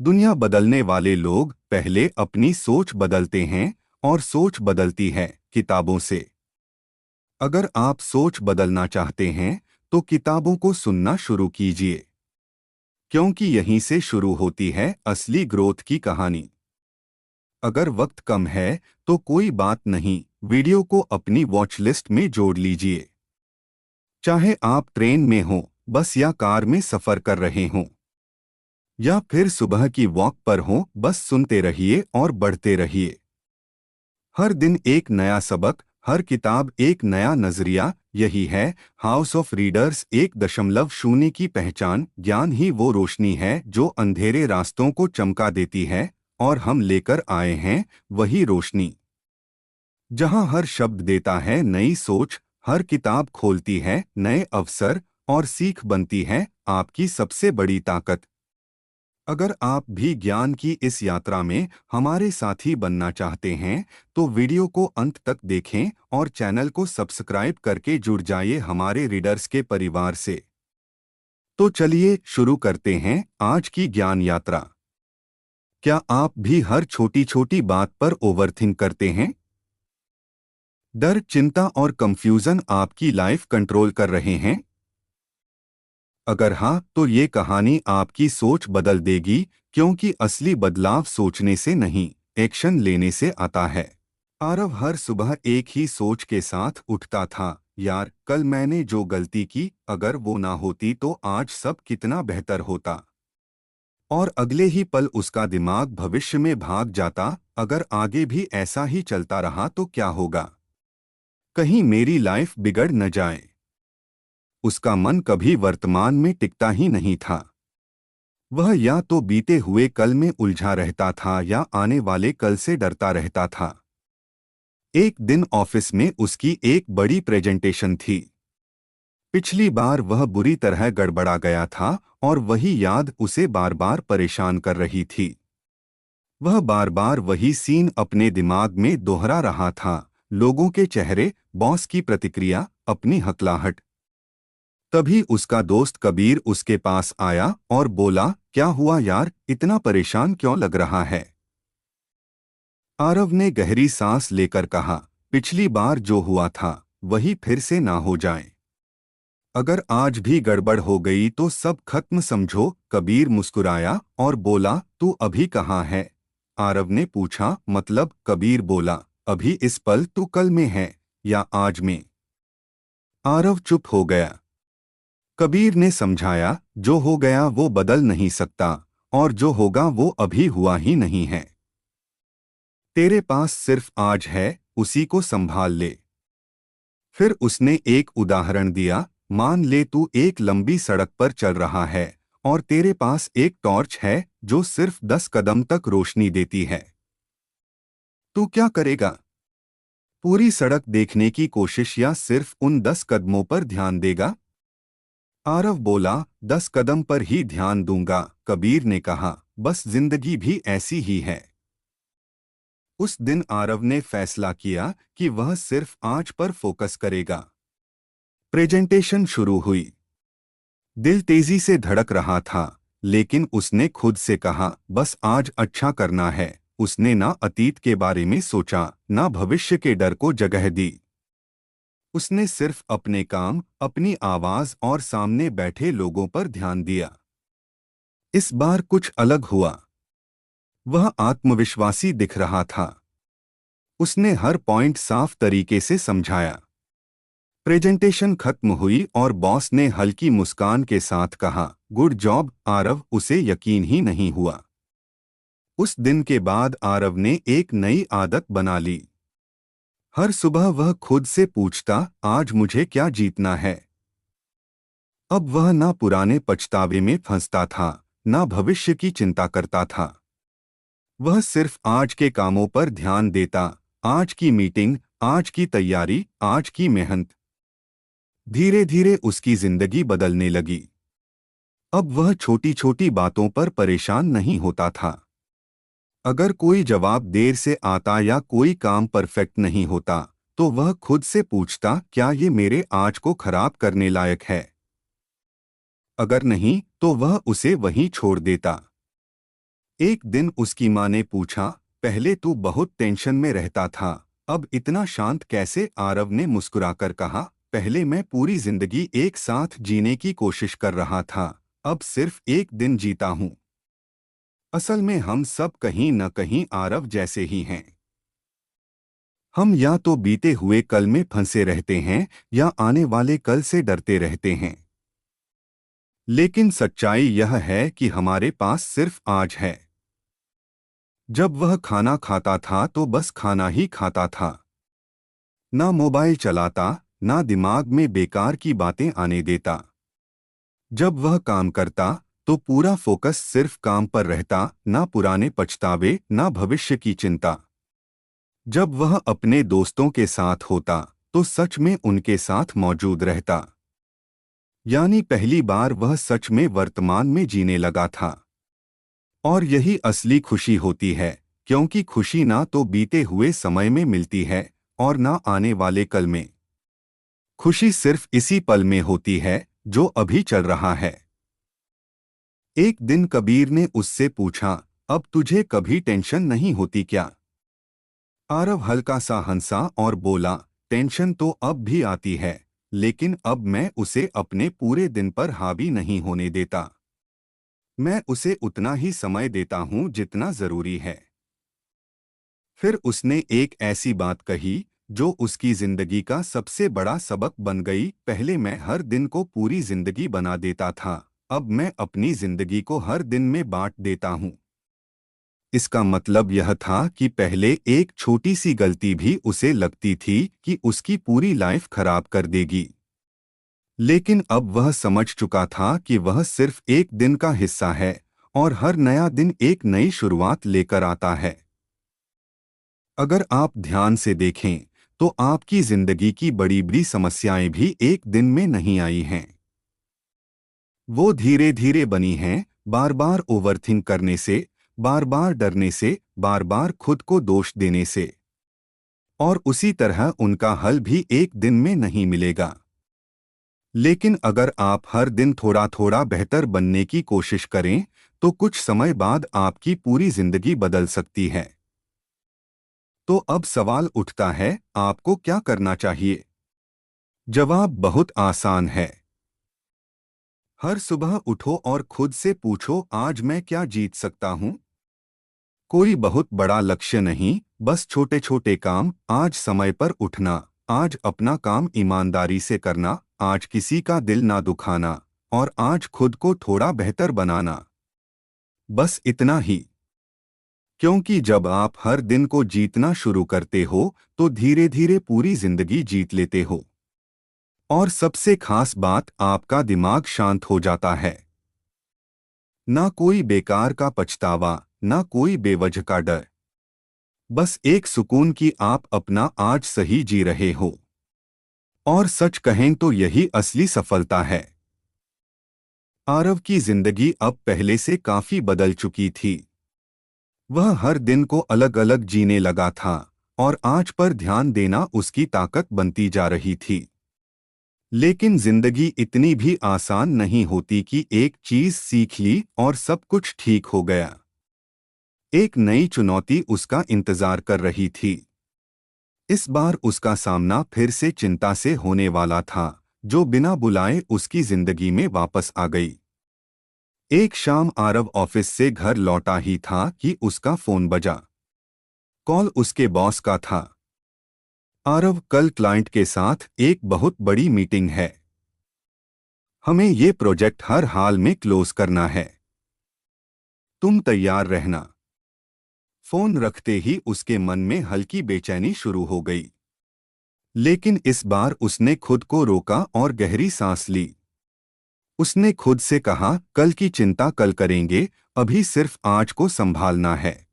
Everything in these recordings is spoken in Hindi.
दुनिया बदलने वाले लोग पहले अपनी सोच बदलते हैं और सोच बदलती है किताबों से। अगर आप सोच बदलना चाहते हैं तो किताबों को सुनना शुरू कीजिए, क्योंकि यहीं से शुरू होती है असली ग्रोथ की कहानी। अगर वक्त कम है तो कोई बात नहीं, वीडियो को अपनी वॉच लिस्ट में जोड़ लीजिए। चाहे आप ट्रेन में हो, बस या कार में सफर कर रहे हों, या फिर सुबह की वॉक पर हो, बस सुनते रहिए और बढ़ते रहिए। हर दिन एक नया सबक, हर किताब एक नया नजरिया। यही है हाउस ऑफ रीडर्स 1.0 की पहचान। ज्ञान ही वो रोशनी है जो अंधेरे रास्तों को चमका देती है, और हम लेकर आए हैं वही रोशनी। जहां हर शब्द देता है नई सोच, हर किताब खोलती है नए अवसर, और सीख बनती है आपकी सबसे बड़ी ताकत। अगर आप भी ज्ञान की इस यात्रा में हमारे साथी बनना चाहते हैं तो वीडियो को अंत तक देखें और चैनल को सब्सक्राइब करके जुड़ जाइए हमारे रीडर्स के परिवार से। तो चलिए शुरू करते हैं आज की ज्ञान यात्रा। क्या आप भी हर छोटी छोटी बात पर ओवरथिंक करते हैं? डर, चिंता और कंफ्यूजन आपकी लाइफ कंट्रोल कर रहे हैं? अगर हाँ, तो ये कहानी आपकी सोच बदल देगी, क्योंकि असली बदलाव सोचने से नहीं, एक्शन लेने से आता है। आरव हर सुबह एक ही सोच के साथ उठता था, यार कल मैंने जो गलती की, अगर वो ना होती तो आज सब कितना बेहतर होता। और अगले ही पल उसका दिमाग भविष्य में भाग जाता, अगर आगे भी ऐसा ही चलता रहा तो क्या होगा, कहीं मेरी लाइफ बिगड़ न जाए। उसका मन कभी वर्तमान में टिकता ही नहीं था। वह या तो बीते हुए कल में उलझा रहता था या आने वाले कल से डरता रहता था। एक दिन ऑफिस में उसकी एक बड़ी प्रेजेंटेशन थी। पिछली बार वह बुरी तरह गड़बड़ा गया था और वही याद उसे बार बार परेशान कर रही थी। वह बार बार वही सीन अपने दिमाग में दोहरा रहा था, लोगों के चेहरे, बॉस की प्रतिक्रिया, अपनी हकलाहट। तभी उसका दोस्त कबीर उसके पास आया और बोला, क्या हुआ यार, इतना परेशान क्यों लग रहा है? आरव ने गहरी सांस लेकर कहा, पिछली बार जो हुआ था वही फिर से ना हो जाए। अगर आज भी गड़बड़ हो गई तो सब खत्म समझो। कबीर मुस्कुराया और बोला, तू अभी कहाँ है? आरव ने पूछा, मतलब? कबीर बोला, अभी इस पल। तू कल में है या आज में? आरव चुप हो गया। कबीर ने समझाया, जो हो गया वो बदल नहीं सकता, और जो होगा वो अभी हुआ ही नहीं है। तेरे पास सिर्फ आज है, उसी को संभाल ले। फिर उसने एक उदाहरण दिया, मान ले तू एक लंबी सड़क पर चल रहा है और तेरे पास एक टॉर्च है जो सिर्फ 10 कदम तक रोशनी देती है। तू क्या करेगा? पूरी सड़क देखने की कोशिश या सिर्फ उन 10 कदमों पर ध्यान देगा? आरव बोला, 10 कदम पर ही ध्यान दूंगा। कबीर ने कहा, बस जिंदगी भी ऐसी ही है। उस दिन आरव ने फैसला किया कि वह सिर्फ आज पर फोकस करेगा। प्रेजेंटेशन शुरू हुई। दिल तेजी से धड़क रहा था, लेकिन उसने खुद से कहा, बस आज अच्छा करना है। उसने ना अतीत के बारे में सोचा, ना भविष्य के डर को जगह दी। उसने सिर्फ अपने काम, अपनी आवाज और सामने बैठे लोगों पर ध्यान दिया। इस बार कुछ अलग हुआ। वह आत्मविश्वासी दिख रहा था। उसने हर पॉइंट साफ तरीके से समझाया। प्रेजेंटेशन खत्म हुई और बॉस ने हल्की मुस्कान के साथ कहा, गुड जॉब आरव। उसे यकीन ही नहीं हुआ। उस दिन के बाद आरव ने एक नई आदत बना ली। हर सुबह वह खुद से पूछता, आज मुझे क्या जीतना है? अब वह ना पुराने पछतावे में फंसता था, ना भविष्य की चिंता करता था। वह सिर्फ आज के कामों पर ध्यान देता, आज की मीटिंग, आज की तैयारी, आज की मेहनत। धीरे धीरे उसकी जिंदगी बदलने लगी। अब वह छोटी छोटी बातों पर परेशान नहीं होता था। अगर कोई जवाब देर से आता या कोई काम परफेक्ट नहीं होता तो वह खुद से पूछता, क्या ये मेरे आज को खराब करने लायक है? अगर नहीं तो वह उसे वहीं छोड़ देता। एक दिन उसकी माँ ने पूछा, पहले तू बहुत टेंशन में रहता था, अब इतना शांत कैसे? आरव ने मुस्कुराकर कहा, पहले मैं पूरी जिंदगी एक साथ जीने की कोशिश कर रहा था, अब सिर्फ एक दिन जीता हूँ। असल में हम सब कहीं न कहीं आरव जैसे ही हैं। हम या तो बीते हुए कल में फंसे रहते हैं या आने वाले कल से डरते रहते हैं। लेकिन सच्चाई यह है कि हमारे पास सिर्फ आज है। जब वह खाना खाता था तो बस खाना ही खाता था। ना मोबाइल चलाता, ना दिमाग में बेकार की बातें आने देता। जब वह काम करता तो पूरा फोकस सिर्फ काम पर रहता, ना पुराने पछतावे, ना भविष्य की चिंता। जब वह अपने दोस्तों के साथ होता तो सच में उनके साथ मौजूद रहता। यानी पहली बार वह सच में वर्तमान में जीने लगा था। और यही असली खुशी होती है, क्योंकि खुशी ना तो बीते हुए समय में मिलती है और ना आने वाले कल में। खुशी सिर्फ इसी पल में होती है जो अभी चल रहा है। एक दिन कबीर ने उससे पूछा, अब तुझे कभी टेंशन नहीं होती क्या? आरव हल्का सा हंसा और बोला, टेंशन तो अब भी आती है, लेकिन अब मैं उसे अपने पूरे दिन पर हावी नहीं होने देता। मैं उसे उतना ही समय देता हूं जितना जरूरी है। फिर उसने एक ऐसी बात कही जो उसकी जिंदगी का सबसे बड़ा सबक बन गई। पहले मैं हर दिन को पूरी जिंदगी बना देता था, अब मैं अपनी जिंदगी को हर दिन में बांट देता हूं। इसका मतलब यह था कि पहले एक छोटी सी गलती भी उसे लगती थी कि उसकी पूरी लाइफ खराब कर देगी। लेकिन अब वह समझ चुका था कि वह सिर्फ एक दिन का हिस्सा है और हर नया दिन एक नई शुरुआत लेकर आता है। अगर आप ध्यान से देखें तो आपकी जिंदगी की बड़ी बड़ी समस्याएं भी एक दिन में नहीं आई हैं। वो धीरे धीरे बनी हैं, बार बार ओवरथिंक करने से, बार बार डरने से, बार बार खुद को दोष देने से। और उसी तरह उनका हल भी एक दिन में नहीं मिलेगा। लेकिन अगर आप हर दिन थोड़ा थोड़ा बेहतर बनने की कोशिश करें तो कुछ समय बाद आपकी पूरी जिंदगी बदल सकती है। तो अब सवाल उठता है, आपको क्या करना चाहिए? जवाब बहुत आसान है। हर सुबह उठो और खुद से पूछो, आज मैं क्या जीत सकता हूं? कोई बहुत बड़ा लक्ष्य नहीं, बस छोटे छोटे काम। आज समय पर उठना, आज अपना काम ईमानदारी से करना, आज किसी का दिल ना दुखाना, और आज खुद को थोड़ा बेहतर बनाना। बस इतना ही। क्योंकि जब आप हर दिन को जीतना शुरू करते हो तो धीरे धीरे पूरी जिंदगी जीत लेते हो। और सबसे खास बात, आपका दिमाग शांत हो जाता है। ना कोई बेकार का पछतावा, ना कोई बेवजह का डर। बस एक सुकून कि आप अपना आज सही जी रहे हो। और सच कहें तो यही असली सफलता है। आरव की जिंदगी अब पहले से काफी बदल चुकी थी। वह हर दिन को अलग अलग जीने लगा था और आज पर ध्यान देना उसकी ताकत बनती जा रही थी। लेकिन जिंदगी इतनी भी आसान नहीं होती कि एक चीज सीख ली और सब कुछ ठीक हो गया। एक नई चुनौती उसका इंतजार कर रही थी। इस बार उसका सामना फिर से चिंता से होने वाला था, जो बिना बुलाए उसकी जिंदगी में वापस आ गई। एक शाम आरव ऑफिस से घर लौटा ही था कि उसका फोन बजा। कॉल उसके बॉस का था। आरव, कल क्लाइंट के साथ एक बहुत बड़ी मीटिंग है। हमें ये प्रोजेक्ट हर हाल में क्लोज करना है। तुम तैयार रहना। फोन रखते ही उसके मन में हल्की बेचैनी शुरू हो गई। लेकिन इस बार उसने खुद को रोका और गहरी सांस ली। उसने खुद से कहा, कल की चिंता कल करेंगे, अभी सिर्फ आज को संभालना है।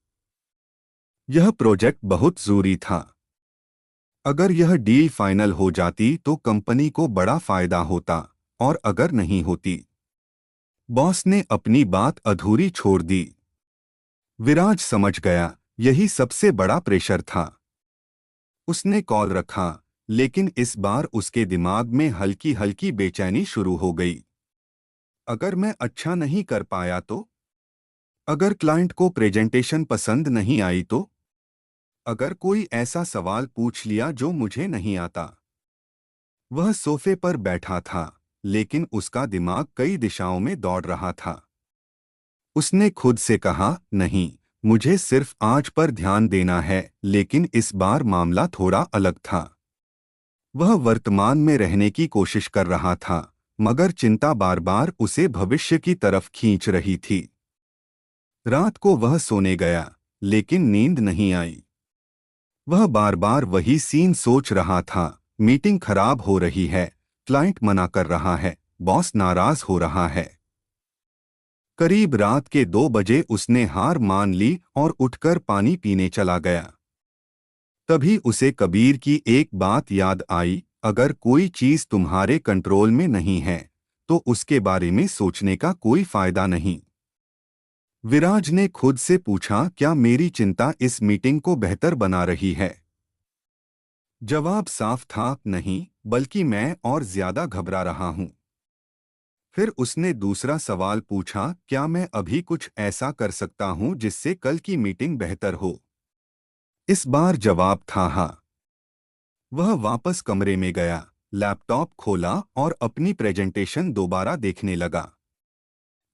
यह प्रोजेक्ट बहुत जरूरी था। अगर यह डील फाइनल हो जाती तो कंपनी को बड़ा फायदा होता, और अगर नहीं होती। बॉस ने अपनी बात अधूरी छोड़ दी। विराज समझ गया, यही सबसे बड़ा प्रेशर था। उसने कॉल रखा, लेकिन इस बार उसके दिमाग में हल्की हल्की बेचैनी शुरू हो गई। अगर मैं अच्छा नहीं कर पाया तो? अगर क्लाइंट को प्रेजेंटेशन पसंद नहीं आई तो? अगर कोई ऐसा सवाल पूछ लिया जो मुझे नहीं आता? वह सोफे पर बैठा था, लेकिन उसका दिमाग कई दिशाओं में दौड़ रहा था। उसने खुद से कहा, नहीं, मुझे सिर्फ आज पर ध्यान देना है, लेकिन इस बार मामला थोड़ा अलग था। वह वर्तमान में रहने की कोशिश कर रहा था, मगर चिंता बार बार उसे भविष्य की तरफ खींच रही थी। रात को वह सोने गया, लेकिन नींद नहीं आई। वह बार बार वही सीन सोच रहा था। मीटिंग खराब हो रही है, क्लाइंट मना कर रहा है, बॉस नाराज हो रहा है। करीब रात के 2 बजे उसने हार मान ली और उठकर पानी पीने चला गया। तभी उसे कबीर की एक बात याद आई, अगर कोई चीज तुम्हारे कंट्रोल में नहीं है तो उसके बारे में सोचने का कोई फायदा नहीं। विराज ने खुद से पूछा, क्या मेरी चिंता इस मीटिंग को बेहतर बना रही है? जवाब साफ था, नहीं, बल्कि मैं और ज्यादा घबरा रहा हूं। फिर उसने दूसरा सवाल पूछा, क्या मैं अभी कुछ ऐसा कर सकता हूं जिससे कल की मीटिंग बेहतर हो? इस बार जवाब था हाँ। वह वापस कमरे में गया, लैपटॉप खोला और अपनी प्रेजेंटेशन दोबारा देखने लगा।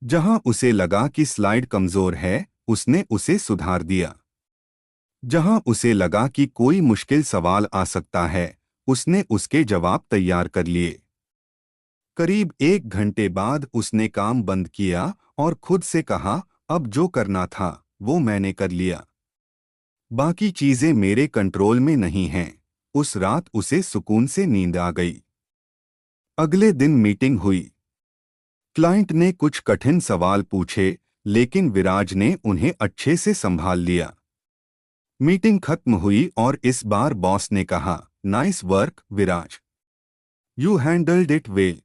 जहां उसे लगा कि स्लाइड कमजोर है, उसने उसे सुधार दिया। जहां उसे लगा कि कोई मुश्किल सवाल आ सकता है, उसने उसके जवाब तैयार कर लिए। करीब 1 घंटे बाद उसने काम बंद किया और खुद से कहा, अब जो करना था वो मैंने कर लिया। बाकी चीजें मेरे कंट्रोल में नहीं हैं। उस रात उसे सुकून से नींद आ गई। अगले दिन मीटिंग हुई। क्लाइंट ने कुछ कठिन सवाल पूछे, लेकिन विराज ने उन्हें अच्छे से संभाल लिया। मीटिंग खत्म हुई और इस बार बॉस ने कहा, nice work Viraj, you handled it well.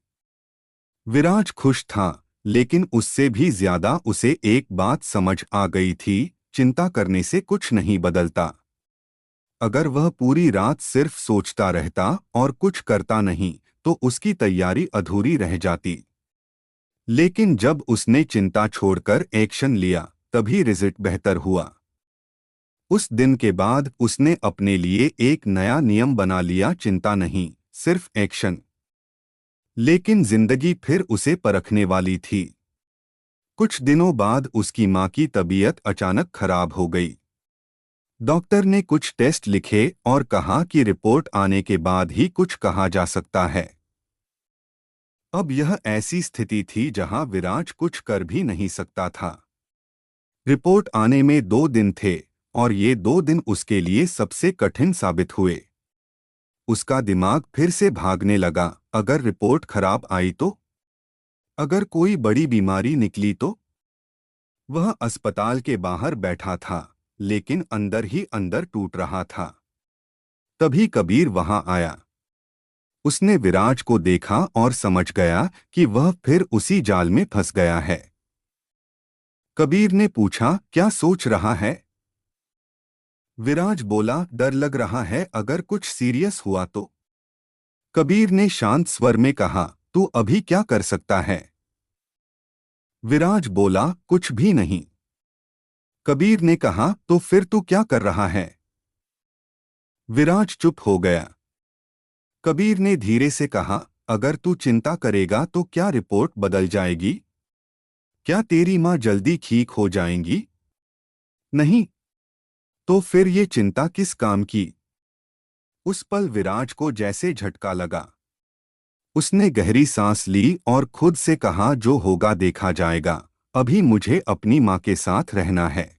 Viraj खुश था, लेकिन उससे भी ज्यादा उसे एक बात समझ आ गई थी, चिंता करने से कुछ नहीं बदलता। अगर वह पूरी रात सिर्फ सोचता रहता और कुछ करता नहीं, तो उसकी तैयारी अधूरी रह जाती। लेकिन जब उसने चिंता छोड़कर एक्शन लिया, तभी रिजल्ट बेहतर हुआ। उस दिन के बाद उसने अपने लिए एक नया नियम बना लिया, चिंता नहीं, सिर्फ एक्शन। लेकिन जिंदगी फिर उसे परखने वाली थी। कुछ दिनों बाद उसकी मां की तबीयत अचानक खराब हो गई। डॉक्टर ने कुछ टेस्ट लिखे और कहा कि रिपोर्ट आने के बाद ही कुछ कहा जा सकता है। अब यह ऐसी स्थिति थी जहां विराज कुछ कर भी नहीं सकता था। रिपोर्ट आने में 2 दिन थे और ये 2 दिन उसके लिए सबसे कठिन साबित हुए। उसका दिमाग फिर से भागने लगा, अगर रिपोर्ट खराब आई तो? अगर कोई बड़ी बीमारी निकली तो? वह अस्पताल के बाहर बैठा था, लेकिन अंदर ही अंदर टूट रहा था। तभी कबीर वहां आया। उसने विराज को देखा और समझ गया कि वह फिर उसी जाल में फंस गया है। कबीर ने पूछा, क्या सोच रहा है? विराज बोला, डर लग रहा है, अगर कुछ सीरियस हुआ तो? कबीर ने शांत स्वर में कहा, तू अभी क्या कर सकता है? विराज बोला, कुछ भी नहीं। कबीर ने कहा, तो फिर तू क्या कर रहा है? विराज चुप हो गया। कबीर ने धीरे से कहा, अगर तू चिंता करेगा तो क्या रिपोर्ट बदल जाएगी? क्या तेरी मां जल्दी ठीक हो जाएंगी? नहीं। तो फिर ये चिंता किस काम की? उस पल विराज को जैसे झटका लगा। उसने गहरी सांस ली और खुद से कहा, जो होगा देखा जाएगा, अभी मुझे अपनी मां के साथ रहना है।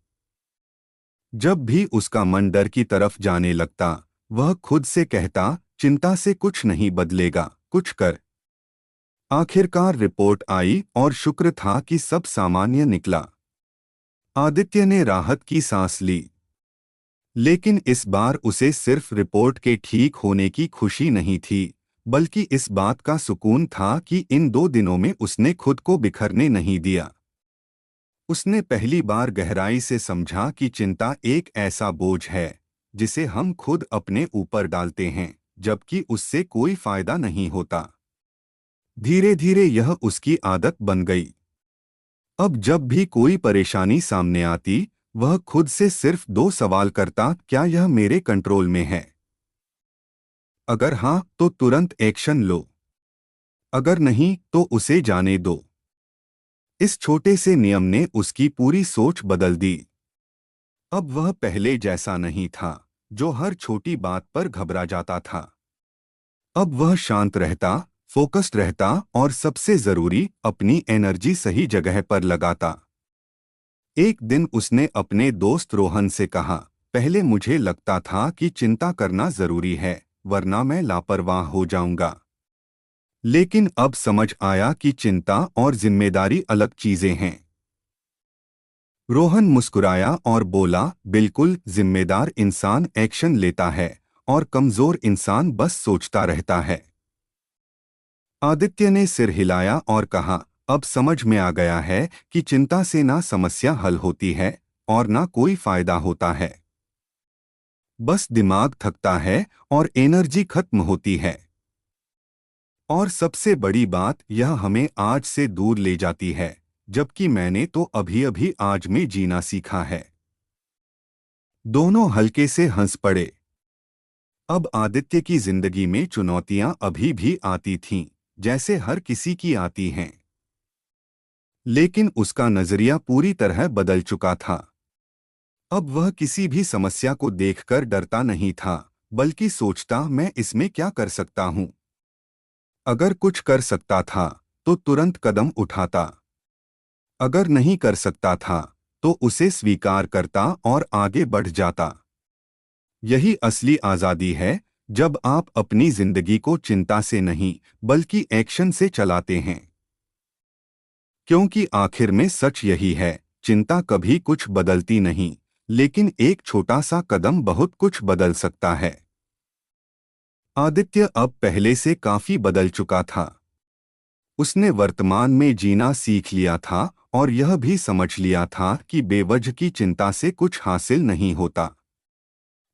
जब भी उसका मन डर की तरफ जाने लगता, वह खुद से कहता, चिंता से कुछ नहीं बदलेगा, कुछ कर। आखिरकार रिपोर्ट आई और शुक्र था कि सब सामान्य निकला। आदित्य ने राहत की सांस ली। लेकिन इस बार उसे सिर्फ रिपोर्ट के ठीक होने की खुशी नहीं थी, बल्कि इस बात का सुकून था कि इन 2 दिनों में उसने खुद को बिखरने नहीं दिया। उसने पहली बार गहराई से समझा कि चिंता एक ऐसा बोझ है जिसे हम खुद अपने ऊपर डालते हैं, जबकि उससे कोई फायदा नहीं होता। धीरे धीरे यह उसकी आदत बन गई। अब जब भी कोई परेशानी सामने आती, वह खुद से सिर्फ 2 सवाल करता, क्या यह मेरे कंट्रोल में है? अगर हाँ, तो तुरंत एक्शन लो। अगर नहीं, तो उसे जाने दो। इस छोटे से नियम ने उसकी पूरी सोच बदल दी। अब वह पहले जैसा नहीं था, जो हर छोटी बात पर घबरा जाता था। अब वह शांत रहता, फोकस्ड रहता और सबसे जरूरी, अपनी एनर्जी सही जगह पर लगाता। एक दिन उसने अपने दोस्त रोहन से कहा, पहले मुझे लगता था कि चिंता करना जरूरी है, वरना मैं लापरवाह हो जाऊंगा। लेकिन अब समझ आया कि चिंता और जिम्मेदारी अलग चीजें हैं। रोहन मुस्कुराया और बोला, बिल्कुल, जिम्मेदार इंसान एक्शन लेता है और कमजोर इंसान बस सोचता रहता है। आदित्य ने सिर हिलाया और कहा, अब समझ में आ गया है कि चिंता से ना समस्या हल होती है और ना कोई फायदा होता है। बस दिमाग थकता है और एनर्जी खत्म होती है। और सबसे बड़ी बात, यह हमें आज से दूर ले जाती है, जबकि मैंने तो अभी अभी आज में जीना सीखा है। दोनों हल्के से हंस पड़े। अब आदित्य की जिंदगी में चुनौतियां अभी भी आती थीं, जैसे हर किसी की आती हैं। लेकिन उसका नजरिया पूरी तरह बदल चुका था। अब वह किसी भी समस्या को देखकर डरता नहीं था, बल्कि सोचता, मैं इसमें क्या कर सकता हूं। अगर कुछ कर सकता था, तो तुरंत कदम उठाता। अगर नहीं कर सकता था, तो उसे स्वीकार करता और आगे बढ़ जाता। यही असली आजादी है, जब आप अपनी जिंदगी को चिंता से नहीं, बल्कि एक्शन से चलाते हैं। क्योंकि आखिर में सच यही है, चिंता कभी कुछ बदलती नहीं, लेकिन एक छोटा सा कदम बहुत कुछ बदल सकता है। आदित्य अब पहले से काफी बदल चुका था। उसने वर्तमान में जीना सीख लिया था और यह भी समझ लिया था कि बेवजह की चिंता से कुछ हासिल नहीं होता।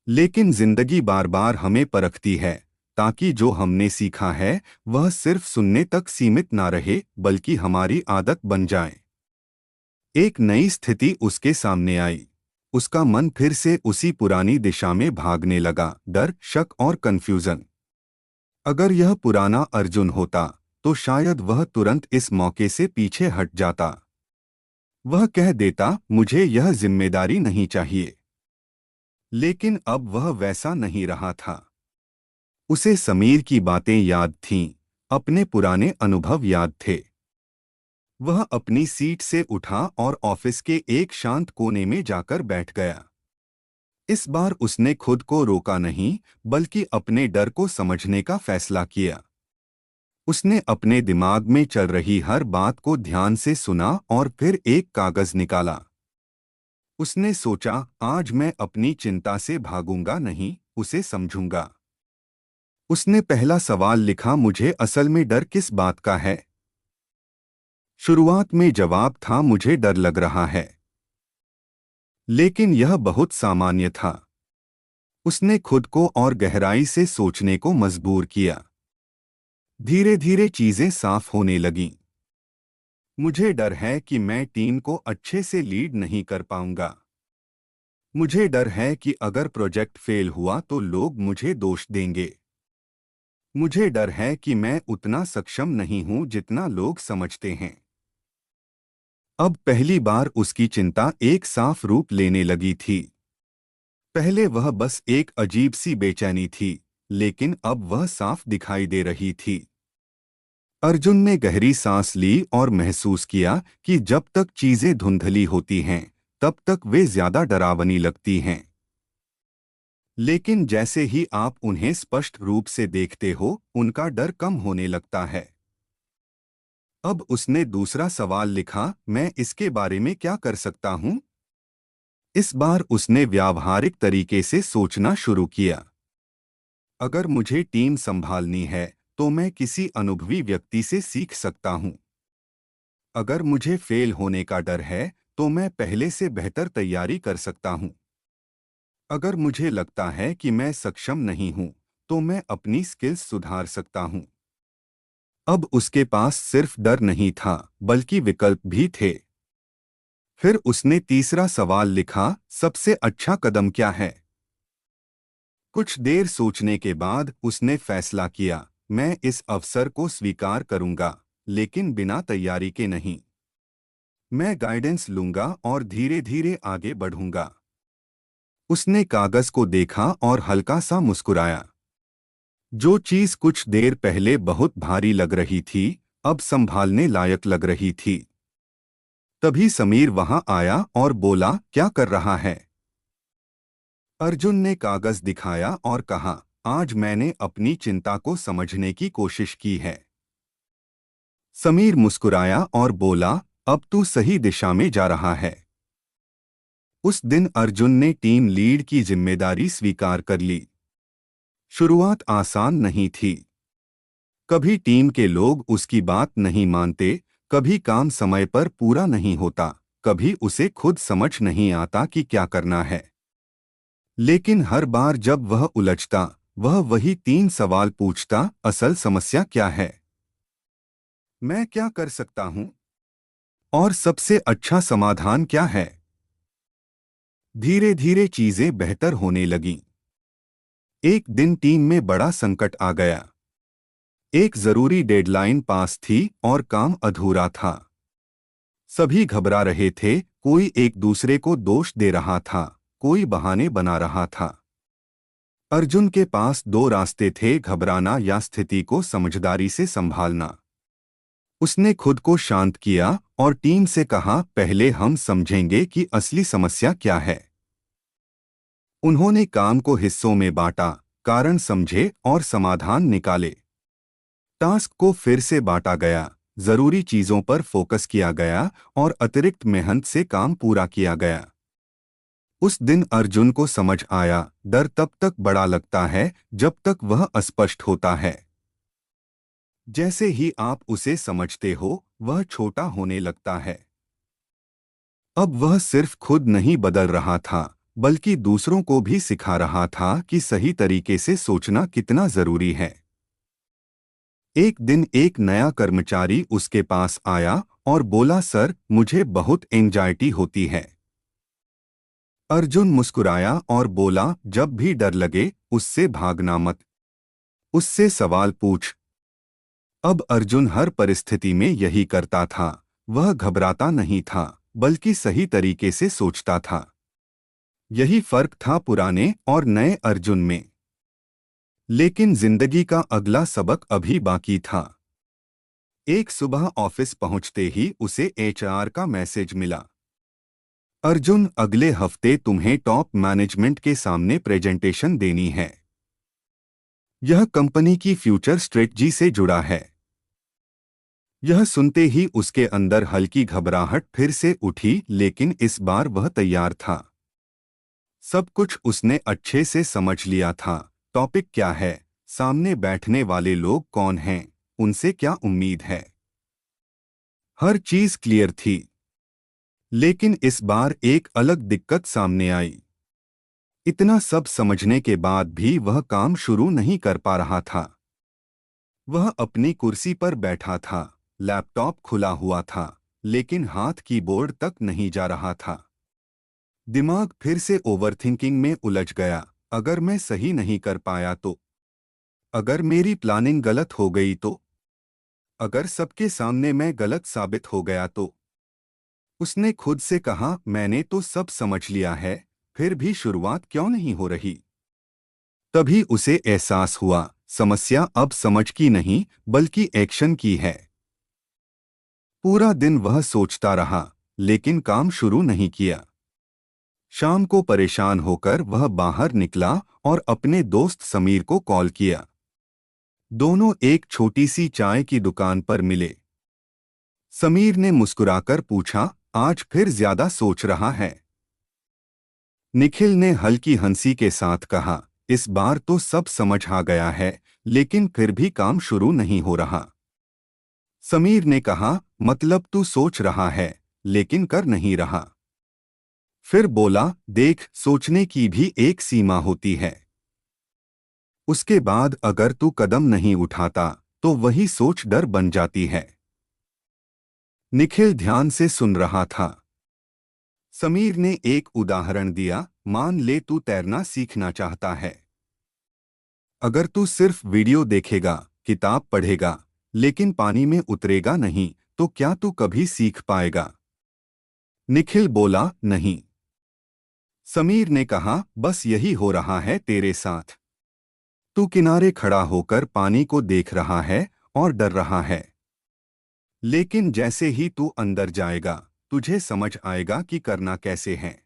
लेकिन जिंदगी बार बार हमें परखती है, ताकि जो हमने सीखा है वह सिर्फ सुनने तक सीमित ना रहे, बल्कि हमारी आदत बन जाए। एक नई स्थिति उसके सामने आई। उसका मन फिर से उसी पुरानी दिशा में भागने लगा, डर, शक और कंफ्यूजन। अगर यह पुराना अर्जुन होता, तो शायद वह तुरंत इस मौके से पीछे हट जाता। वह कह देता, मुझे यह जिम्मेदारी नहीं चाहिए। लेकिन अब वह वैसा नहीं रहा था। उसे समीर की बातें याद थीं, अपने पुराने अनुभव याद थे। वह अपनी सीट से उठा और ऑफिस के एक शांत कोने में जाकर बैठ गया। इस बार उसने खुद को रोका नहीं, बल्कि अपने डर को समझने का फैसला किया। उसने अपने दिमाग में चल रही हर बात को ध्यान से सुना और फिर एक कागज निकाला। उसने सोचा, आज मैं अपनी चिंता से भागूंगा नहीं, उसे समझूंगा। उसने पहला सवाल लिखा, मुझे असल में डर किस बात का है? शुरुआत में जवाब था, मुझे डर लग रहा है। लेकिन यह बहुत सामान्य था। उसने खुद को और गहराई से सोचने को मजबूर किया। धीरे धीरे चीजें साफ होने लगीं। मुझे डर है कि मैं टीम को अच्छे से लीड नहीं कर पाऊंगा। मुझे डर है कि अगर प्रोजेक्ट फेल हुआ तो लोग मुझे दोष देंगे। मुझे डर है कि मैं उतना सक्षम नहीं हूं जितना लोग समझते हैं। अब पहली बार उसकी चिंता एक साफ रूप लेने लगी थी। पहले वह बस एक अजीब सी बेचैनी थी, लेकिन अब वह साफ दिखाई दे रही थी। अर्जुन ने गहरी सांस ली और महसूस किया कि जब तक चीजें धुंधली होती हैं, तब तक वे ज्यादा डरावनी लगती हैं। लेकिन जैसे ही आप उन्हें स्पष्ट रूप से देखते हो, उनका डर कम होने लगता है। अब उसने दूसरा सवाल लिखा, मैं इसके बारे में क्या कर सकता हूं? इस बार उसने व्यावहारिक तरीके से सोचना शुरू किया। अगर मुझे टीम संभालनी है, तो मैं किसी अनुभवी व्यक्ति से सीख सकता हूं। अगर मुझे फेल होने का डर है, तो मैं पहले से बेहतर तैयारी कर सकता हूं। अगर मुझे लगता है कि मैं सक्षम नहीं हूं, तो मैं अपनी स्किल्स सुधार सकता हूं। अब उसके पास सिर्फ डर नहीं था, बल्कि विकल्प भी थे। फिर उसने तीसरा सवाल लिखा, सबसे अच्छा कदम क्या है? कुछ देर सोचने के बाद उसने फैसला किया, मैं इस अवसर को स्वीकार करूंगा, लेकिन बिना तैयारी के नहीं। मैं गाइडेंस लूंगा और धीरे धीरे आगे बढ़ूंगा। उसने कागज को देखा और हल्का सा मुस्कुराया। जो चीज कुछ देर पहले बहुत भारी लग रही थी, अब संभालने लायक लग रही थी। तभी समीर वहां आया और बोला, क्या कर रहा है? अर्जुन ने कागज दिखाया और कहा, आज मैंने अपनी चिंता को समझने की कोशिश की है। समीर मुस्कुराया और बोला, अब तू सही दिशा में जा रहा है। उस दिन अर्जुन ने टीम लीड की जिम्मेदारी स्वीकार कर ली। शुरुआत आसान नहीं थी। कभी टीम के लोग उसकी बात नहीं मानते, कभी काम समय पर पूरा नहीं होता, कभी उसे खुद समझ नहीं आता कि क्या करना है। लेकिन हर बार जब वह उलझता, वह वही 3 सवाल पूछता, असल समस्या क्या है? मैं क्या कर सकता हूं? और सबसे अच्छा समाधान क्या है? धीरे धीरे चीजें बेहतर होने लगीं। एक दिन टीम में बड़ा संकट आ गया। एक जरूरी डेडलाइन पास थी और काम अधूरा था। सभी घबरा रहे थे, कोई एक दूसरे को दोष दे रहा था, कोई बहाने बना रहा था। अर्जुन के पास 2 रास्ते थे, घबराना या स्थिति को समझदारी से संभालना। उसने खुद को शांत किया और टीम से कहा, पहले हम समझेंगे कि असली समस्या क्या है। उन्होंने काम को हिस्सों में बांटा, कारण समझे और समाधान निकाले। टास्क को फिर से बांटा गया, जरूरी चीजों पर फोकस किया गया और अतिरिक्त मेहनत से काम पूरा किया गया। उस दिन अर्जुन को समझ आया, डर तब तक बड़ा लगता है जब तक वह अस्पष्ट होता है। जैसे ही आप उसे समझते हो, वह छोटा होने लगता है। अब वह सिर्फ खुद नहीं बदल रहा था, बल्कि दूसरों को भी सिखा रहा था कि सही तरीके से सोचना कितना जरूरी है। एक दिन एक नया कर्मचारी उसके पास आया और बोला, सर, मुझे बहुत एंजाइटी होती है। अर्जुन मुस्कुराया और बोला, जब भी डर लगे, उससे भागना मत, उससे सवाल पूछ। अब अर्जुन हर परिस्थिति में यही करता था। वह घबराता नहीं था, बल्कि सही तरीके से सोचता था। यही फर्क था पुराने और नए अर्जुन में। लेकिन जिंदगी का अगला सबक अभी बाकी था। एक सुबह ऑफिस पहुंचते ही उसे एचआर का मैसेज मिला, अर्जुन, अगले हफ्ते तुम्हें टॉप मैनेजमेंट के सामने प्रेजेंटेशन देनी है। यह कंपनी की फ्यूचर स्ट्रेटजी से जुड़ा है। यह सुनते ही उसके अंदर हल्की घबराहट फिर से उठी, लेकिन इस बार वह तैयार था। सब कुछ उसने अच्छे से समझ लिया था। टॉपिक क्या है, सामने बैठने वाले लोग कौन हैं, उनसे क्या उम्मीद है, हर चीज क्लियर थी। लेकिन इस बार एक अलग दिक्कत सामने आई। इतना सब समझने के बाद भी वह काम शुरू नहीं कर पा रहा था। वह अपनी कुर्सी पर बैठा था, लैपटॉप खुला हुआ था, लेकिन हाथ कीबोर्ड तक नहीं जा रहा था। दिमाग फिर से ओवरथिंकिंग में उलझ गया। अगर मैं सही नहीं कर पाया तो? अगर मेरी प्लानिंग गलत हो गई तो? अगर सबके सामने मैं गलत साबित हो गया तो? उसने खुद से कहा, मैंने तो सब समझ लिया है, फिर भी शुरुआत क्यों नहीं हो रही? तभी उसे एहसास हुआ, समस्या अब समझ की नहीं, बल्कि एक्शन की है। पूरा दिन वह सोचता रहा, लेकिन काम शुरू नहीं किया। शाम को परेशान होकर वह बाहर निकला और अपने दोस्त समीर को कॉल किया। दोनों एक छोटी सी चाय की दुकान पर मिले। समीर ने मुस्कुराकर पूछा, आज फिर ज्यादा सोच रहा है? निखिल ने हल्की हंसी के साथ कहा, इस बार तो सब समझ आ गया है, लेकिन फिर भी काम शुरू नहीं हो रहा। समीर ने कहा, मतलब तू सोच रहा है, लेकिन कर नहीं रहा। फिर बोला, देख, सोचने की भी एक सीमा होती है। उसके बाद अगर तू कदम नहीं उठाता, तो वही सोच डर बन जाती है। निखिल ध्यान से सुन रहा था। समीर ने एक उदाहरण दिया। मान ले तू तैरना सीखना चाहता है। अगर तू सिर्फ वीडियो देखेगा, किताब पढ़ेगा, लेकिन पानी में उतरेगा नहीं, तो क्या तू कभी सीख पाएगा? निखिल बोला, नहीं। समीर ने कहा, बस यही हो रहा है तेरे साथ। तू किनारे खड़ा होकर पानी को देख रहा है और डर रहा है। लेकिन जैसे ही तू अंदर जाएगा, तुझे समझ आएगा कि करना कैसे है।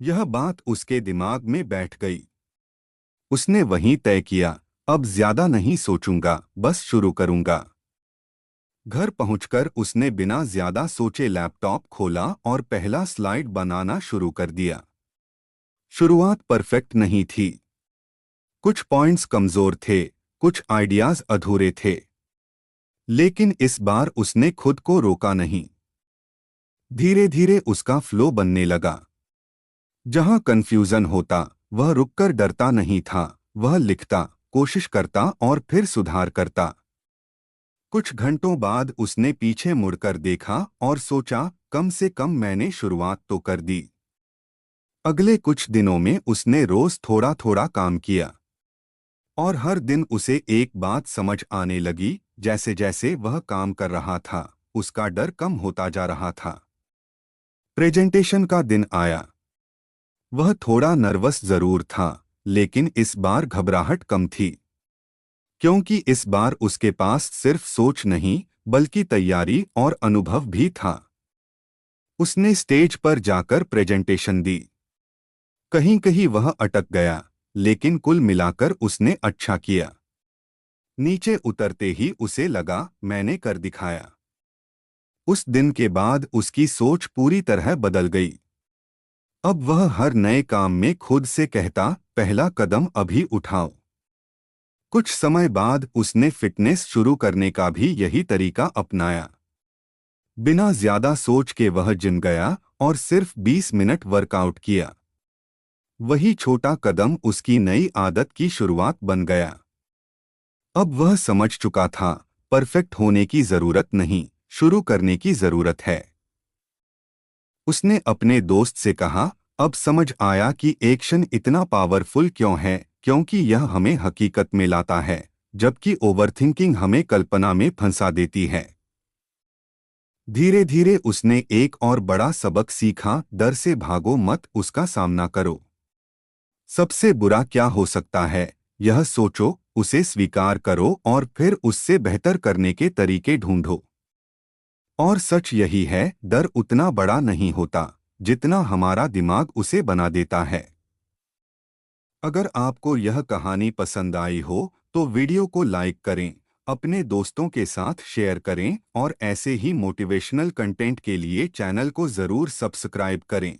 यह बात उसके दिमाग में बैठ गई। उसने वहीं तय किया, अब ज्यादा नहीं सोचूंगा, बस शुरू करूंगा। घर पहुंचकर उसने बिना ज्यादा सोचे लैपटॉप खोला और पहला स्लाइड बनाना शुरू कर दिया। शुरुआत परफेक्ट नहीं थी। कुछ पॉइंट्स कमजोर थे, कुछ आइडियाज अधूरे थे। लेकिन इस बार उसने खुद को रोका नहीं। धीरे धीरे उसका फ्लो बनने लगा। जहां कंफ्यूजन होता, वह रुककर डरता नहीं था। वह लिखता, कोशिश करता और फिर सुधार करता। कुछ घंटों बाद उसने पीछे मुड़कर देखा और सोचा, कम से कम मैंने शुरुआत तो कर दी। अगले कुछ दिनों में उसने रोज थोड़ा थोड़ा काम किया। और हर दिन उसे एक बात समझ आने लगी। जैसे जैसे वह काम कर रहा था, उसका डर कम होता जा रहा था। प्रेजेंटेशन का दिन आया। वह थोड़ा नर्वस जरूर था, लेकिन इस बार घबराहट कम थी। क्योंकि इस बार उसके पास सिर्फ सोच नहीं, बल्कि तैयारी और अनुभव भी था। उसने स्टेज पर जाकर प्रेजेंटेशन दी। कहीं कहीं वह अटक गया, लेकिन कुल मिलाकर उसने अच्छा किया। नीचे उतरते ही उसे लगा, मैंने कर दिखाया। उस दिन के बाद उसकी सोच पूरी तरह बदल गई। अब वह हर नए काम में खुद से कहता, पहला कदम अभी उठाओ। कुछ समय बाद उसने फिटनेस शुरू करने का भी यही तरीका अपनाया। बिना ज्यादा सोच के वह जिम गया और सिर्फ 20 मिनट वर्कआउट किया। वही छोटा कदम उसकी नई आदत की शुरुआत बन गया। अब वह समझ चुका था, परफेक्ट होने की जरूरत नहीं, शुरू करने की जरूरत है। उसने अपने दोस्त से कहा, अब समझ आया कि एक्शन इतना पावरफुल क्यों है, क्योंकि यह हमें हकीकत में लाता है, जबकि ओवरथिंकिंग हमें कल्पना में फंसा देती है। धीरे धीरे उसने एक और बड़ा सबक सीखा, डर से भागो मत, उसका सामना करो। सबसे बुरा क्या हो सकता है, यह सोचो, उसे स्वीकार करो और फिर उससे बेहतर करने के तरीके ढूंढो। और सच यही है, डर उतना बड़ा नहीं होता, जितना हमारा दिमाग उसे बना देता है। अगर आपको यह कहानी पसंद आई हो, तो वीडियो को लाइक करें, अपने दोस्तों के साथ शेयर करें और ऐसे ही मोटिवेशनल कंटेंट के लिए चैनल को ज़रूर सब्सक्राइब करें।